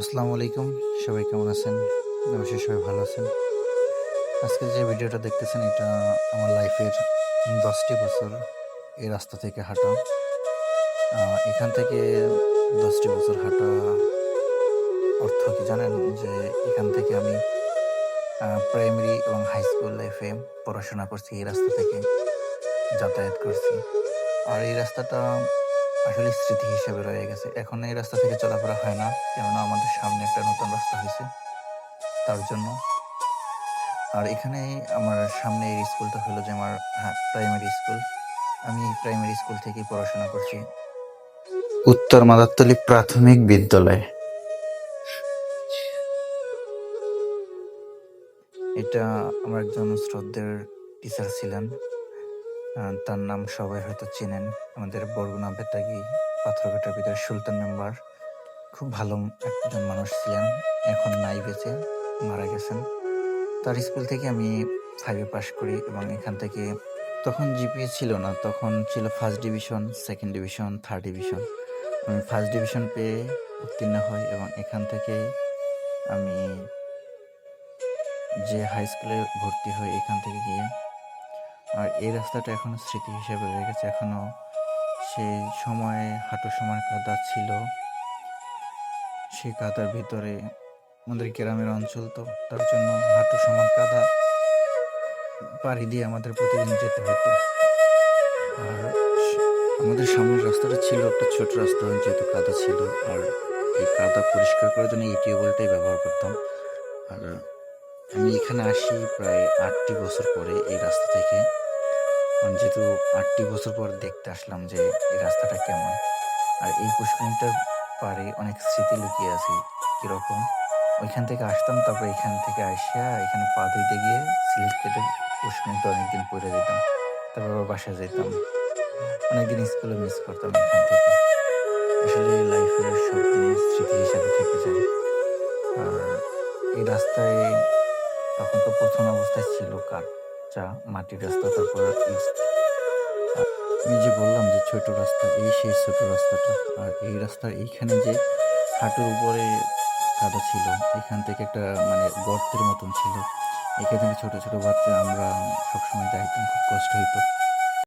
আসসালামু আলাইকুম। সবাই কেমন আছেন? অবশ্যই সবাই ভালো আছেন। আজকে যে ভিডিওটা দেখতেছেন এটা আমার লাইফের ১০টি বছর এই রাস্তা থেকে হাঁটা। এখান থেকে ১০টি বছর হাঁটা অর্থ কি জানেন? যে এখান থেকে আমি প্রাইমারি এবং হাই স্কুল লাইফে পড়াশোনা করছি এই রাস্তা থেকে যাতায়াত করছি। আর এই রাস্তাটা আসলে স্মৃতি হিসেবে রয়ে গেছে। এখন এই রাস্তা থেকে চলাফেরা হয় না। কেননা আমাদের সামনে একটা নতুন রাস্তা হইছে তার জন্য। আর এখানে আমার সামনে এই স্কুলটা হলো যে আমার প্রাইমারি স্কুল। আমি এই প্রাইমারি স্কুল থেকেই পড়াশোনা করছি। উত্তর মাদারতলী প্রাথমিক বিদ্যালয়। এটা আমার একজন শ্রদ্ধেয় টিচার ছিলেন। তার নাম সবাই হয়তো চেনেন। আমাদের বরগুনা বেতাগী পাথরঘাটার ভিতরে সুলতান মেম্বার। খুব ভালো একজন মানুষ ছিলেন। এখন নাই বেঁচে, মারা গেছেন। তার স্কুল থেকে আমি 5 এ পাশ করি এবং এখান থেকে তখন জিপিএ ছিল না। তখন ছিল first division, second division, third division. আমি ফার্স্ট ডিভিশন পেয়ে উত্তীর্ণ হই এবং এখান থেকে আমি যে হাই স্কুলে ভর্তি হই এখান থেকে গিয়ে। আর এই রাস্তাটা এখনো স্মৃতি হিসেবে রয়ে গেছে। এখনো সেই সময়ে হাঁটু সমান কাদা ছিল। সেই কাদার ভিতরে আমাদের গ্রামের অঞ্চল তো তার জন্য হাঁটু সমান কাদা পাড়ি দিয়ে আমাদের প্রতিদিন যেতে হতো। আর আমাদের সামনের রাস্তাটা ছিল একটা ছোট রাস্তা, যেহেতু কাদা ছিল। আর এই কাদা পরিষ্কার করার জন্য এই টিউবওয়েলটাই ব্যবহার করতাম। আর আমি এখানে আসি প্রায় 8টি বছর পরে এই রাস্তা থেকে। যেহেতু 8টি বছর পর দেখতে আসলাম যে এই রাস্তাটা কেমন। আর এই পুষ্করিণীটার পাড়ে অনেক স্মৃতি লুকিয়ে আছে। কীরকম? ওইখান থেকে আসতাম, তারপর এখান থেকে আইসা এখানে পা ধুইতে গিয়ে স্লিপ কেটে পুষ্করিণীতে অনেকদিন পইড়া যেতাম। তারপর আবার বাসায় যেতাম। অনেকদিন স্কুলে মিস করতাম এখান থেকে। আসলে লাইফের সব জিনিস স্মৃতি হিসাবে থেকে যায়। আর এই রাস্তায় তখন তো ১ম অবস্থায় ছিল কাঁচা মাটির রাস্তা, তারপর ইট। আমি যে বললাম যে ছোট রাস্তা, এই সেই ছোট রাস্তাটা। আর এই রাস্তার এইখানে যে হাঁটুর উপরে কাদা ছিল, এখান থেকে একটা মানে গর্তের মতন ছিল। এখান থেকে ছোট, ছোট বাচ্চা আমরা সবসময় যাইতাম, খুব কষ্ট হইতো।